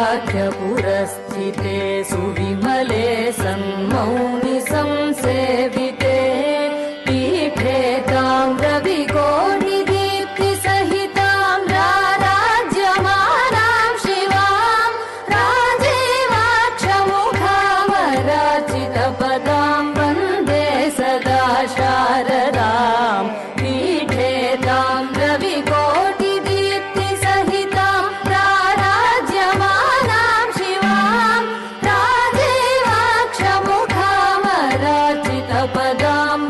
पुरस्थिते सुविमले सन्मौनि संसेविते पीठे तां रविकोटिदीप्तिसहितां राराज्यमानां शिवां राजीवाक्षमुखामराचितपदां वन्दे सदा शारदाम् पीठे तां रविकोटिदीप्तिसहितां राराज्यमानां शिवां राजीवाक्षमुखामराचितपदां